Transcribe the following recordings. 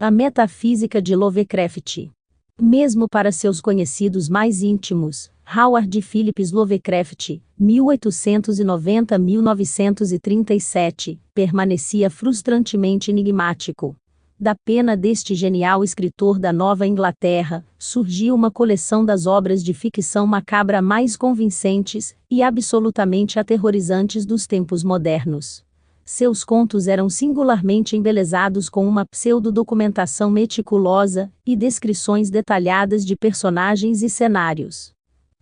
A metafísica de Lovecraft. Mesmo para seus conhecidos mais íntimos, Howard Phillips Lovecraft, 1890-1937, permanecia frustrantemente enigmático. Da pena deste genial escritor da Nova Inglaterra, surgiu uma coleção das obras de ficção macabra mais convincentes e absolutamente aterrorizantes dos tempos modernos. Seus contos eram singularmente embelezados com uma pseudo-documentação meticulosa e descrições detalhadas de personagens e cenários.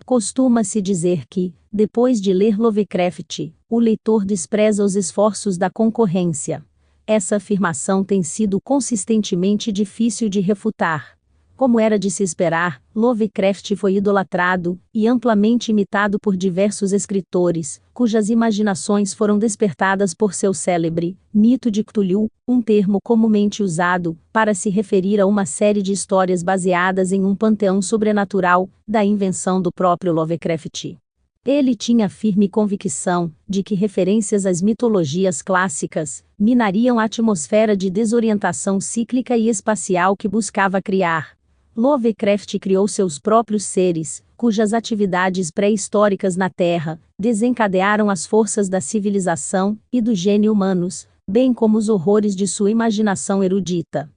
Costuma-se dizer que, depois de ler Lovecraft, o leitor despreza os esforços da concorrência. Essa afirmação tem sido consistentemente difícil de refutar. Como era de se esperar, Lovecraft foi idolatrado e amplamente imitado por diversos escritores, cujas imaginações foram despertadas por seu célebre mito de Cthulhu, um termo comumente usado para se referir a uma série de histórias baseadas em um panteão sobrenatural, da invenção do próprio Lovecraft. Ele tinha a firme convicção de que referências às mitologias clássicas minariam a atmosfera de desorientação cíclica e espacial que buscava criar. Lovecraft criou seus próprios seres, cujas atividades pré-históricas na Terra desencadearam as forças da civilização e do gênio humanos, bem como os horrores de sua imaginação erudita.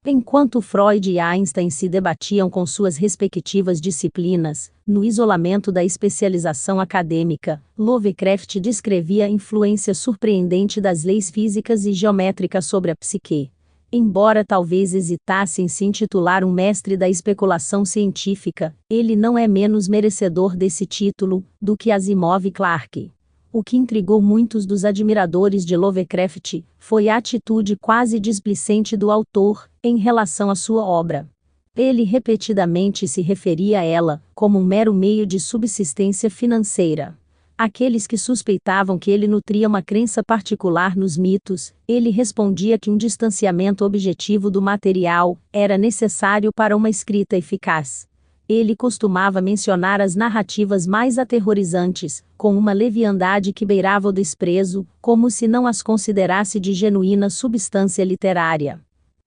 Enquanto Freud e Einstein se debatiam com suas respectivas disciplinas, no isolamento da especialização acadêmica, Lovecraft descrevia a influência surpreendente das leis físicas e geométricas sobre a psique. Embora talvez hesitasse em se intitular um mestre da especulação científica, ele não é menos merecedor desse título do que Asimov e Clarke. O que intrigou muitos dos admiradores de Lovecraft foi a atitude quase displicente do autor em relação à sua obra. Ele repetidamente se referia a ela como um mero meio de subsistência financeira. Aqueles que suspeitavam que ele nutria uma crença particular nos mitos, ele respondia que um distanciamento objetivo do material era necessário para uma escrita eficaz. Ele costumava mencionar as narrativas mais aterrorizantes, com uma leviandade que beirava o desprezo, como se não as considerasse de genuína substância literária.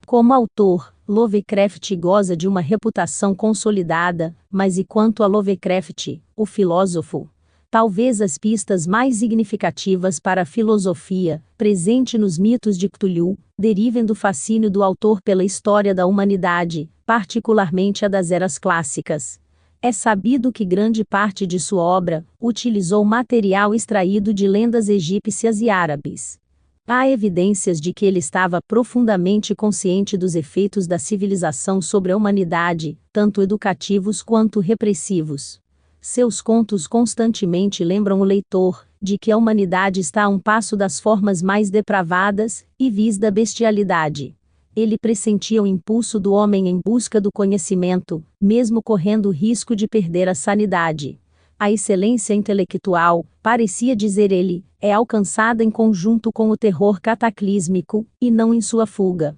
Como autor, Lovecraft goza de uma reputação consolidada, mas e quanto a Lovecraft, o filósofo? Talvez as pistas mais significativas para a filosofia, presente nos mitos de Cthulhu, derivem do fascínio do autor pela história da humanidade, particularmente a das eras clássicas. É sabido que grande parte de sua obra utilizou material extraído de lendas egípcias e árabes. Há evidências de que ele estava profundamente consciente dos efeitos da civilização sobre a humanidade, tanto educativos quanto repressivos. Seus contos constantemente lembram o leitor de que a humanidade está a um passo das formas mais depravadas e vis da bestialidade. Ele pressentia o impulso do homem em busca do conhecimento, mesmo correndo o risco de perder a sanidade. A excelência intelectual, parecia dizer ele, é alcançada em conjunto com o terror cataclísmico, e não em sua fuga.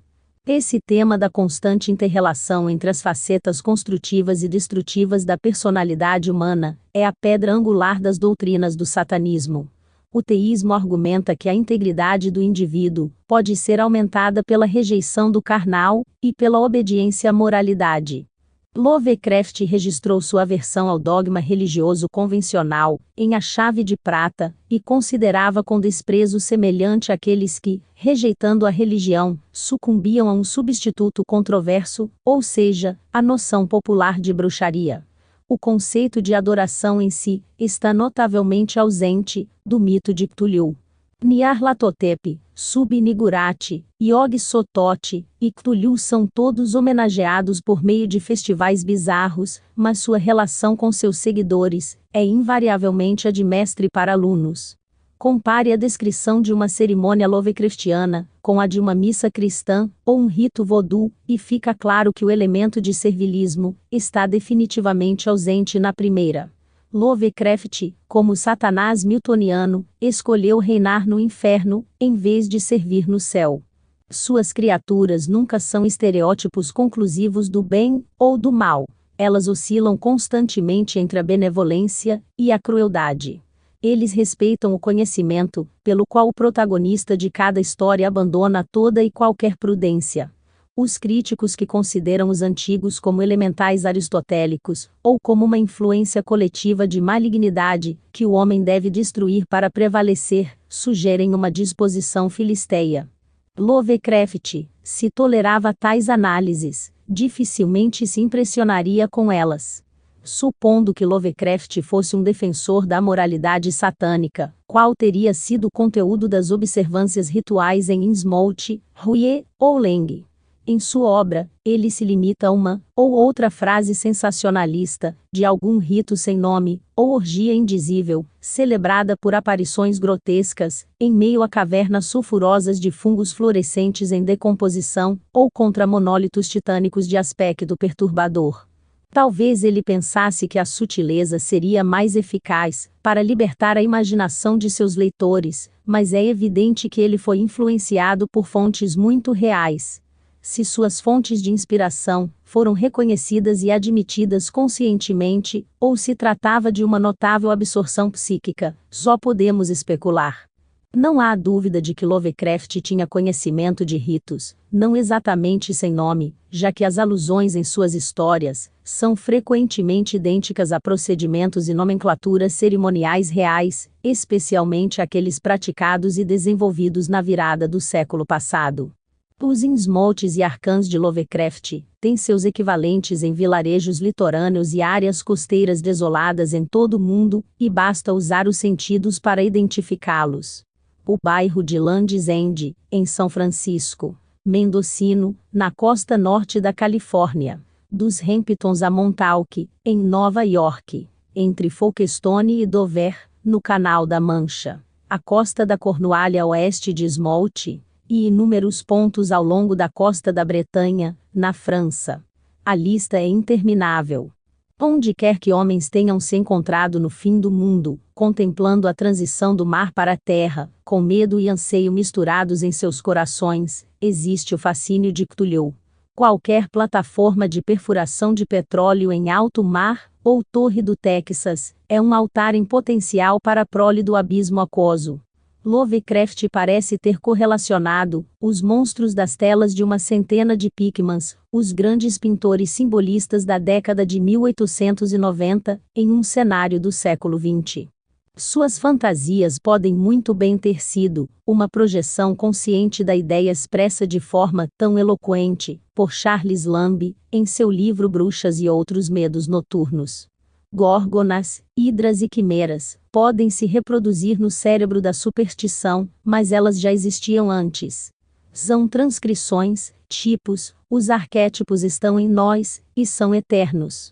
Esse tema da constante inter-relação entre as facetas construtivas e destrutivas da personalidade humana é a pedra angular das doutrinas do satanismo. O teísmo argumenta que a integridade do indivíduo pode ser aumentada pela rejeição do carnal e pela obediência à moralidade. Lovecraft registrou sua aversão ao dogma religioso convencional em A Chave de Prata, e considerava com desprezo semelhante àqueles que, rejeitando a religião, sucumbiam a um substituto controverso, ou seja, a noção popular de bruxaria. O conceito de adoração em si está notavelmente ausente do mito de Cthulhu. Nyarlathotep, Sub-Niggurath, Yog-Sothoth e Cthulhu são todos homenageados por meio de festivais bizarros, mas sua relação com seus seguidores é invariavelmente a de mestre para alunos. Compare a descrição de uma cerimônia Lovecraftiana com a de uma missa cristã ou um rito voodoo, e fica claro que o elemento de servilismo está definitivamente ausente na primeira. Lovecraft, como Satanás newtoniano, escolheu reinar no inferno, em vez de servir no céu. Suas criaturas nunca são estereótipos conclusivos do bem ou do mal. Elas oscilam constantemente entre a benevolência e a crueldade. Eles respeitam o conhecimento, pelo qual o protagonista de cada história abandona toda e qualquer prudência. Os críticos que consideram os antigos como elementais aristotélicos, ou como uma influência coletiva de malignidade, que o homem deve destruir para prevalecer, sugerem uma disposição filisteia. Lovecraft, se tolerava tais análises, dificilmente se impressionaria com elas. Supondo que Lovecraft fosse um defensor da moralidade satânica, qual teria sido o conteúdo das observâncias rituais em Innsmouth, Ruye ou Leng? Em sua obra, ele se limita a uma ou outra frase sensacionalista, de algum rito sem nome, ou orgia indizível, celebrada por aparições grotescas, em meio a cavernas sulfurosas de fungos fluorescentes em decomposição, ou contra monólitos titânicos de aspecto perturbador. Talvez ele pensasse que a sutileza seria mais eficaz para libertar a imaginação de seus leitores, mas é evidente que ele foi influenciado por fontes muito reais. Se suas fontes de inspiração foram reconhecidas e admitidas conscientemente, ou se tratava de uma notável absorção psíquica, só podemos especular. Não há dúvida de que Lovecraft tinha conhecimento de ritos, não exatamente sem nome, já que as alusões em suas histórias são frequentemente idênticas a procedimentos e nomenclaturas cerimoniais reais, especialmente aqueles praticados e desenvolvidos na virada do século passado. Os Innsmouths e Arcans de Lovecraft têm seus equivalentes em vilarejos litorâneos e áreas costeiras desoladas em todo o mundo, e basta usar os sentidos para identificá-los. O bairro de Land's End, em São Francisco, Mendocino, na costa norte da Califórnia, dos Hamptons a Montauk, em Nova York, entre Folkestone e Dover, no Canal da Mancha, a costa da Cornualha a oeste de Innsmouth, e inúmeros pontos ao longo da costa da Bretanha, na França. A lista é interminável. Onde quer que homens tenham se encontrado no fim do mundo, contemplando a transição do mar para a terra, com medo e anseio misturados em seus corações, existe o fascínio de Cthulhu. Qualquer plataforma de perfuração de petróleo em alto mar, ou torre do Texas, é um altar em potencial para a prole do abismo aquoso. Lovecraft parece ter correlacionado os monstros das telas de uma centena de Pickmans, os grandes pintores simbolistas da década de 1890, em um cenário do século XX. Suas fantasias podem muito bem ter sido uma projeção consciente da ideia expressa de forma tão eloquente por Charles Lamb, em seu livro Bruxas e Outros Medos Noturnos. Górgonas, hidras e quimeras podem se reproduzir no cérebro da superstição, mas elas já existiam antes. São transcrições, tipos, os arquétipos estão em nós, e são eternos.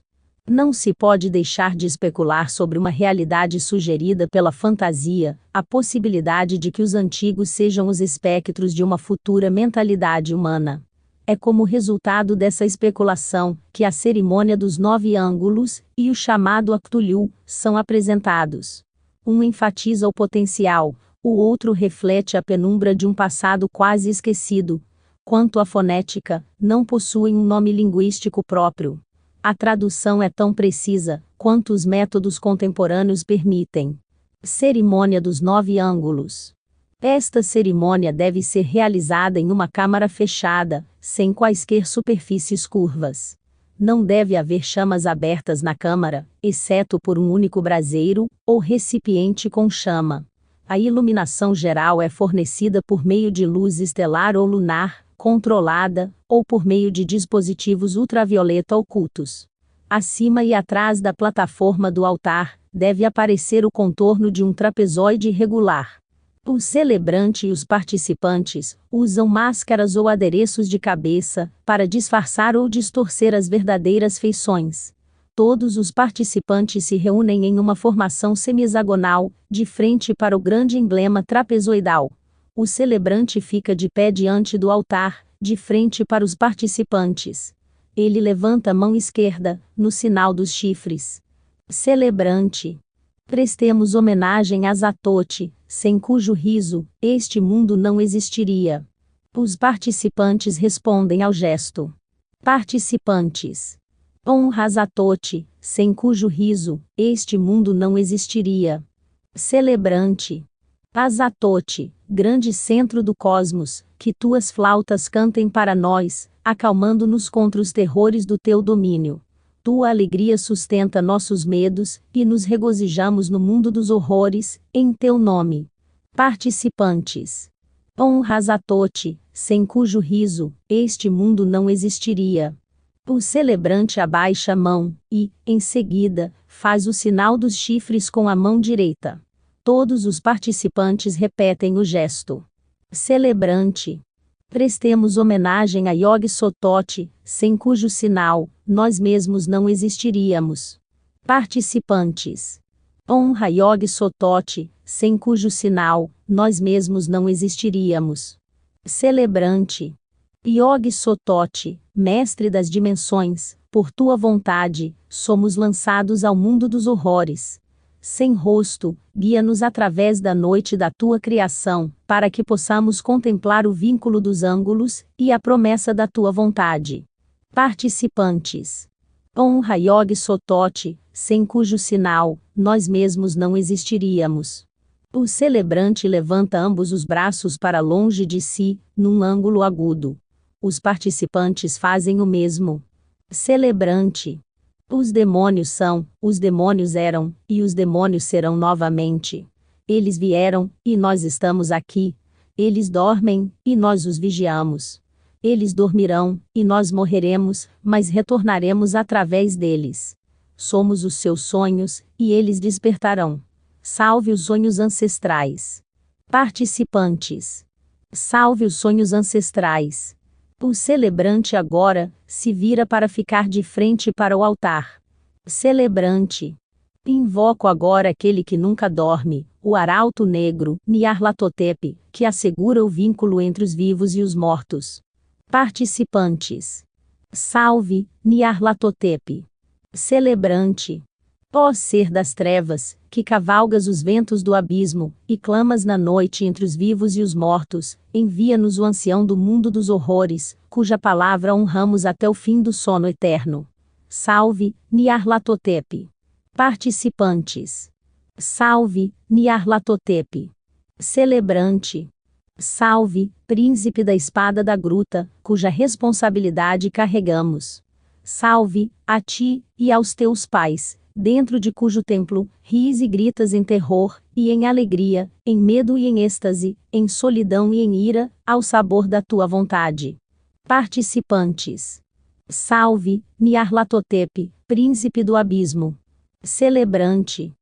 Não se pode deixar de especular sobre uma realidade sugerida pela fantasia, a possibilidade de que os antigos sejam os espectros de uma futura mentalidade humana. É como resultado dessa especulação que a cerimônia dos 9 ângulos e o chamado Cthulhu são apresentados. Um enfatiza o potencial, o outro reflete a penumbra de um passado quase esquecido. Quanto à fonética, não possuem um nome linguístico próprio. A tradução é tão precisa quanto os métodos contemporâneos permitem. Cerimônia dos 9 ângulos. Esta cerimônia deve ser realizada em uma câmara fechada, sem quaisquer superfícies curvas. Não deve haver chamas abertas na câmara, exceto por um único braseiro, ou recipiente com chama. A iluminação geral é fornecida por meio de luz estelar ou lunar, controlada, ou por meio de dispositivos ultravioleta ocultos. Acima e atrás da plataforma do altar, deve aparecer o contorno de um trapezoide irregular. O celebrante e os participantes usam máscaras ou adereços de cabeça para disfarçar ou distorcer as verdadeiras feições. Todos os participantes se reúnem em uma formação semihexagonal, de frente para o grande emblema trapezoidal. O celebrante fica de pé diante do altar, de frente para os participantes. Ele levanta a mão esquerda, no sinal dos chifres. Celebrante. Prestemos homenagem a Zatote, sem cujo riso, este mundo não existiria. Os participantes respondem ao gesto. Participantes. Honra a Zatote, sem cujo riso, este mundo não existiria. Celebrante. A Zatote, grande centro do cosmos, que tuas flautas cantem para nós, acalmando-nos contra os terrores do teu domínio. Tua alegria sustenta nossos medos, e nos regozijamos no mundo dos horrores, em teu nome. Participantes. Honras a Tote, sem cujo riso, este mundo não existiria. O celebrante abaixa a mão, e, em seguida, faz o sinal dos chifres com a mão direita. Todos os participantes repetem o gesto. Celebrante. Prestemos homenagem a Yog Sothoth, sem cujo sinal, nós mesmos não existiríamos. Participantes. Honra Yog Sothoth, sem cujo sinal, nós mesmos não existiríamos. Celebrante. Yog Sothoth, mestre das dimensões, por tua vontade, somos lançados ao mundo dos horrores. Sem rosto, guia-nos através da noite da tua criação, para que possamos contemplar o vínculo dos ângulos, e a promessa da tua vontade. Participantes. Honra Yog Sothoth, sem cujo sinal, nós mesmos não existiríamos. O celebrante levanta ambos os braços para longe de si, num ângulo agudo. Os participantes fazem o mesmo. Celebrante. Os demônios são, os demônios eram, e os demônios serão novamente. Eles vieram, e nós estamos aqui. Eles dormem, e nós os vigiamos. Eles dormirão, e nós morreremos, mas retornaremos através deles. Somos os seus sonhos, e eles despertarão. Salve os sonhos ancestrais. Participantes. Salve os sonhos ancestrais. O celebrante agora se vira para ficar de frente para o altar. Celebrante. Invoco agora aquele que nunca dorme, o arauto negro, Nyarlathotep, que assegura o vínculo entre os vivos e os mortos. Participantes. Salve, Nyarlathotep. Celebrante. Ó ser das trevas, que cavalgas os ventos do abismo, e clamas na noite entre os vivos e os mortos, envia-nos o ancião do mundo dos horrores, cuja palavra honramos até o fim do sono eterno. Salve, Nyarlathotep. Participantes. Salve, Nyarlathotep. Celebrante. Salve, príncipe da espada da gruta, cuja responsabilidade carregamos. Salve, a ti, e aos teus pais, dentro de cujo templo, ris e gritas em terror, e em alegria, em medo e em êxtase, em solidão e em ira, ao sabor da tua vontade. Participantes. Salve, Nyarlathotep, príncipe do abismo. Celebrante.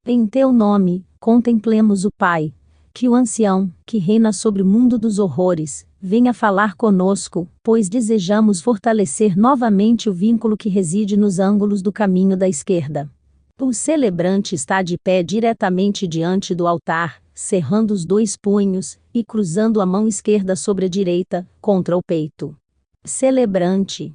Em teu nome, contemplemos o Pai. Que o ancião, que reina sobre o mundo dos horrores, venha falar conosco, pois desejamos fortalecer novamente o vínculo que reside nos ângulos do caminho da esquerda. O celebrante está de pé diretamente diante do altar, cerrando os dois punhos, e cruzando a mão esquerda sobre a direita, contra o peito. Celebrante.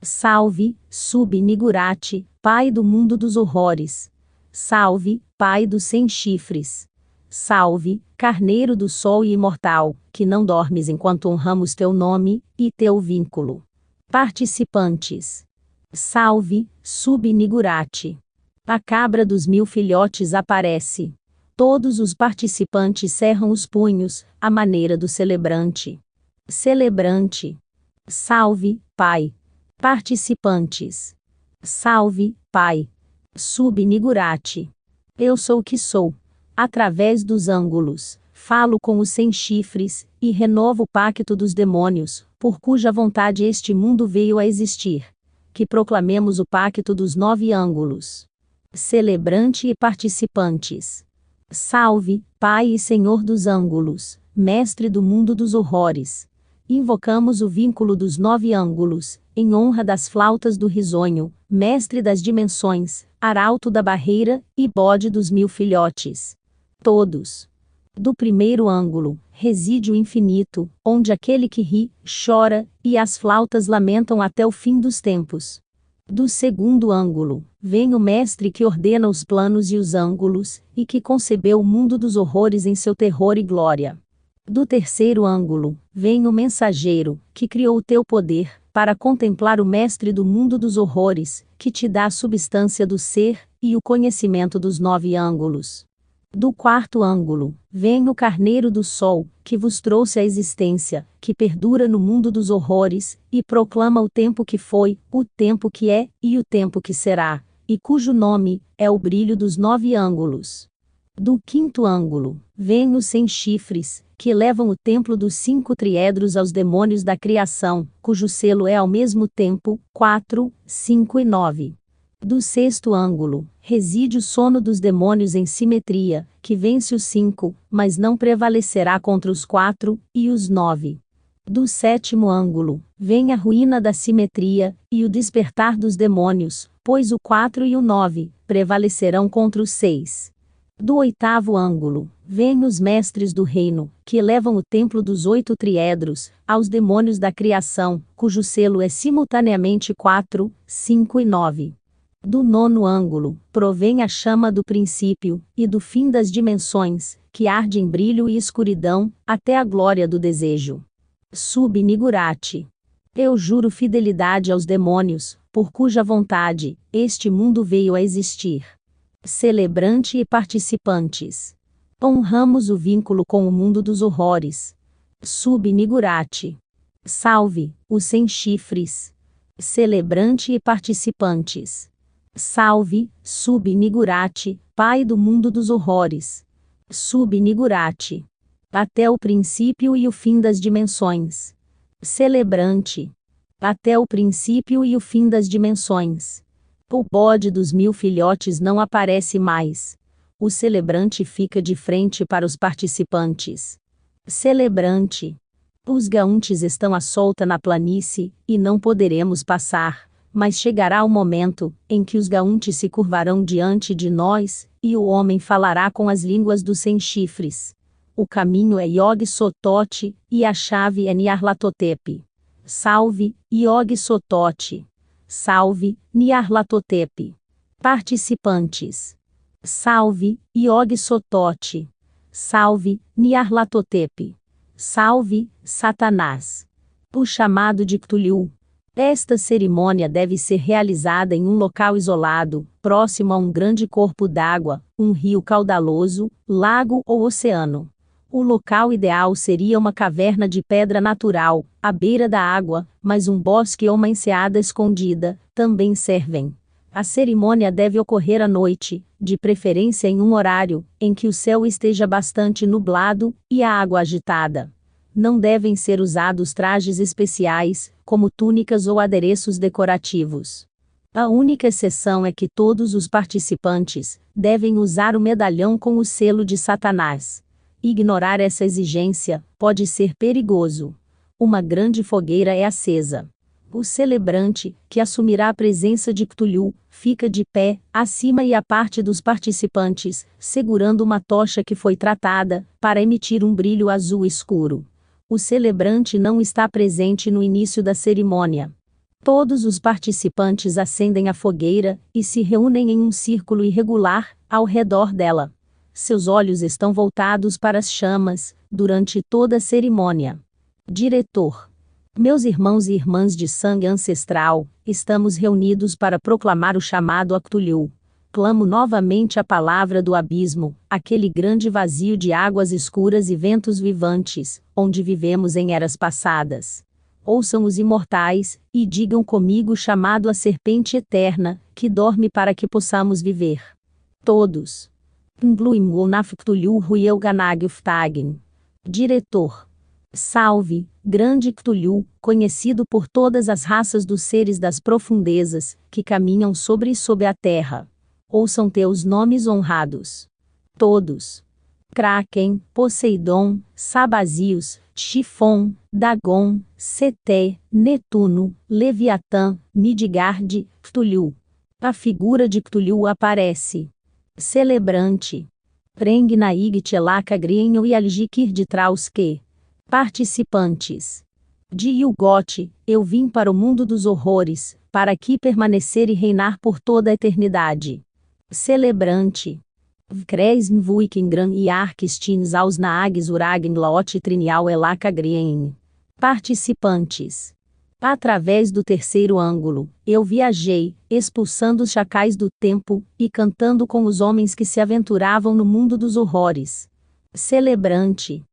Salve, Sub-Nigurati, Pai do mundo dos horrores. Salve, Pai dos 100 chifres. Salve, Carneiro do Sol e Imortal, que não dormes enquanto honramos teu nome, e teu vínculo. Participantes. Salve, Sub-Nigurati. A cabra dos 1000 filhotes aparece. Todos os participantes cerram os punhos, à maneira do celebrante. Celebrante. Salve, Pai. Participantes. Salve, Pai. Sub-Nigurati. Eu sou o que sou. Através dos ângulos, falo com os 100 chifres, e renovo o pacto dos demônios, por cuja vontade este mundo veio a existir. Que proclamemos o pacto dos 9 ângulos. Celebrante e participantes. Salve, Pai e Senhor dos ângulos, mestre do mundo dos horrores. Invocamos o vínculo dos 9 ângulos, em honra das flautas do risonho, mestre das dimensões, arauto da barreira, e bode dos 1000 filhotes. Todos. Do primeiro ângulo, reside o infinito, onde aquele que ri, chora, e as flautas lamentam até o fim dos tempos. Do segundo ângulo, vem o mestre que ordena os planos e os ângulos, e que concebeu o mundo dos horrores em seu terror e glória. Do terceiro ângulo, vem o mensageiro, que criou o teu poder, para contemplar o mestre do mundo dos horrores, que te dá a substância do ser, e o conhecimento dos 9 ângulos. Do quarto ângulo, vem o Carneiro do Sol, que vos trouxe a existência, que perdura no mundo dos horrores, e proclama o tempo que foi, o tempo que é, e o tempo que será, e cujo nome é o brilho dos 9 ângulos. Do quinto ângulo, vem os 100 chifres, que levam o templo dos 5 triedros aos demônios da criação, cujo selo é ao mesmo tempo 4, 5 e 9. Do sexto ângulo, reside o sono dos demônios em simetria, que vence os 5, mas não prevalecerá contra os 4, e os 9. Do sétimo ângulo, vem a ruína da simetria, e o despertar dos demônios, pois o 4 e o 9 prevalecerão contra os 6. Do oitavo ângulo, vêm os mestres do reino, que elevam o templo dos 8 triedros, aos demônios da criação, cujo selo é simultaneamente 4, 5 e 9. Do nono ângulo, provém a chama do princípio, e do fim das dimensões, que arde em brilho e escuridão, até a glória do desejo. Sub Nigurati. Eu juro fidelidade aos demônios, por cuja vontade, este mundo veio a existir. Celebrante e participantes. Honramos o vínculo com o mundo dos horrores. Sub Nigurati. Salve, os 100 chifres. Celebrante e participantes. Salve, Sub Nigurati, pai do mundo dos horrores. Sub Nigurati. Até o princípio e o fim das dimensões. Celebrante. Até o princípio e o fim das dimensões. O bode dos 1000 filhotes não aparece mais. O celebrante fica de frente para os participantes. Celebrante. Os gauntes estão à solta na planície, e não poderemos passar, mas chegará o momento em que os gauntes se curvarão diante de nós, e o homem falará com as línguas dos 100 chifres. O caminho é Yog Sothoth, e a chave é Nyarlathotep. Salve, Yog Sothoth. Salve, Nyarlathotep. Participantes. Salve, Yog Sothoth. Salve, Nyarlathotep. Salve, Satanás. O chamado de Cthulhu. Esta cerimônia deve ser realizada em um local isolado, próximo a um grande corpo d'água, um rio caudaloso, lago ou oceano. O local ideal seria uma caverna de pedra natural, à beira da água, mas um bosque ou uma enseada escondida também servem. A cerimônia deve ocorrer à noite, de preferência em um horário em que o céu esteja bastante nublado e a água agitada. Não devem ser usados trajes especiais, como túnicas ou adereços decorativos. A única exceção é que todos os participantes devem usar o medalhão com o selo de Satanás. Ignorar essa exigência pode ser perigoso. Uma grande fogueira é acesa. O celebrante, que assumirá a presença de Cthulhu, fica de pé, acima e à parte dos participantes, segurando uma tocha que foi tratada, para emitir um brilho azul escuro. O celebrante não está presente no início da cerimônia. Todos os participantes acendem a fogueira, e se reúnem em um círculo irregular, ao redor dela. Seus olhos estão voltados para as chamas, durante toda a cerimônia. Diretor. Meus irmãos e irmãs de sangue ancestral, estamos reunidos para proclamar o chamado a Cthulhu. Clamo novamente a palavra do abismo, aquele grande vazio de águas escuras e ventos vivantes, onde vivemos em eras passadas. Ouçam os imortais, e digam comigo o chamado à serpente eterna, que dorme para que possamos viver. Todos. Ngluim Wonaf Cthulhu Ruiel Ganag Uftagin. Diretor. Salve, grande Cthulhu, conhecido por todas as raças dos seres das profundezas, que caminham sobre e sob a terra. Ouçam teus nomes honrados. Todos. Kraken, Poseidon, Sabazios, Tifon, Dagon, Seté, Netuno, Leviatã, Midgard, Cthulhu. A figura de Cthulhu aparece. Celebrante. Preng Naig Tchelaka Grienho e Aljikir de Trauske. Participantes. De Yulgoth, eu vim para o mundo dos horrores, para aqui permanecer e reinar por toda a eternidade. Celebrante. Vkresn Vuikingran e Arkistins aos Naags Uragn Laot Trinial Elaka Grien. Participantes. Através do terceiro ângulo, eu viajei, expulsando os chacais do tempo, e cantando com os homens que se aventuravam no mundo dos horrores. Celebrante.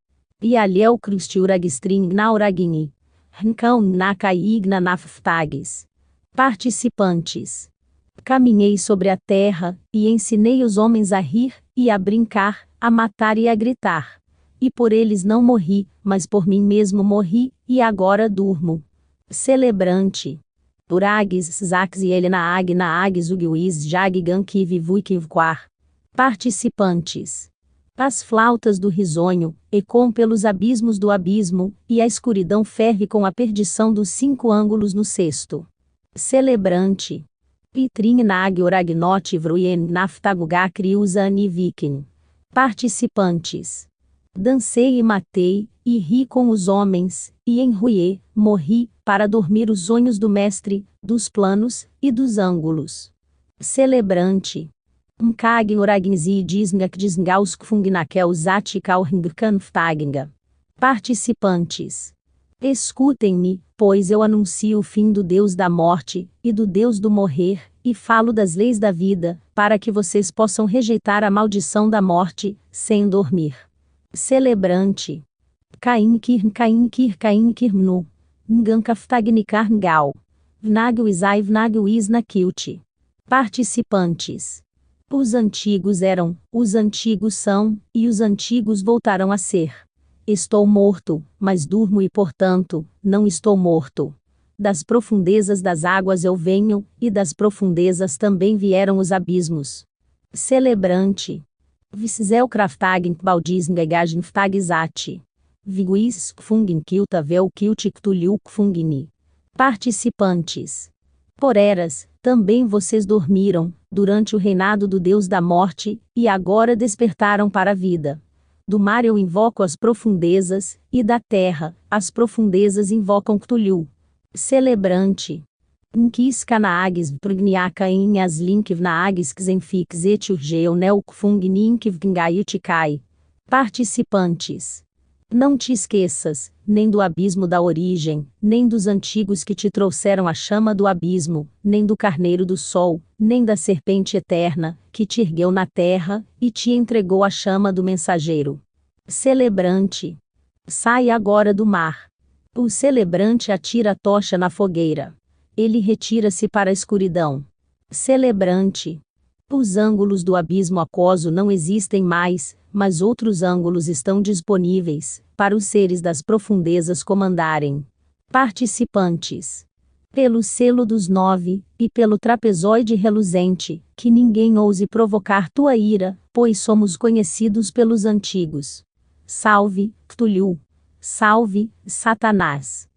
Ialiel Crustiuragstring Nauragini. Rincão Nakaigna Naftages. Participantes. Caminhei sobre a terra, e ensinei os homens a rir, e a brincar, a matar e a gritar. E por eles não morri, mas por mim mesmo morri, e agora durmo. Celebrante. Urags Zax e Elena Agna Ags Uguiz Jaggan Kivivukivquar. Participantes. As flautas do risonho, ecoam pelos abismos do abismo, e a escuridão ferve com a perdição dos 5 ângulos no sexto. Celebrante. Pitrin Nag Oragnot Vruyen Naftagugá Criusa Anivikin. Participantes. Dancei e matei, e ri com os homens, e enruiei, morri, para dormir os sonhos do mestre, dos planos, e dos ângulos. Celebrante. Mkag Oragnzi Disngak Disngauskfungnakel Zatikauhingkanftaginga. Participantes. Escutem-me, pois eu anuncio o fim do Deus da morte, e do Deus do morrer, e falo das leis da vida, para que vocês possam rejeitar a maldição da morte, sem dormir. Celebrante. Kainkir Mnu. Ngankaftaginikar Ngal. Vnaguizai Vnaguiznakilt. Participantes. Os antigos eram, os antigos são, e os antigos voltarão a ser. Estou morto, mas durmo e portanto, não estou morto. Das profundezas das águas eu venho, e das profundezas também vieram os abismos. Celebrante. Viszel Kraftagin Baldisngagagin Ftagizati. Viguis Kfungin Kilta Vel Kiltiktuliu Kfungini. Participantes. Por eras, também vocês dormiram, durante o reinado do Deus da morte, e agora despertaram para a vida. Do mar eu invoco as profundezas, e da terra, as profundezas invocam Cthulhu. Celebrante. Nkis Kanaags Prugniaka in Aslinkv Naags Xenfix Eturgeu Neukfungninkv Ngayutikai. Participantes. Não te esqueças, nem do abismo da origem, nem dos antigos que te trouxeram a chama do abismo, nem do carneiro do sol, nem da serpente eterna, que te ergueu na terra, e te entregou a chama do mensageiro. Celebrante. Sai agora do mar. O celebrante atira a tocha na fogueira. Ele retira-se para a escuridão. Celebrante. Os ângulos do abismo aquoso não existem mais, mas outros ângulos estão disponíveis, para os seres das profundezas comandarem. Participantes. Pelo selo dos 9, e pelo trapezoide reluzente, que ninguém ouse provocar tua ira, pois somos conhecidos pelos antigos. Salve, Cthulhu. Salve, Satanás.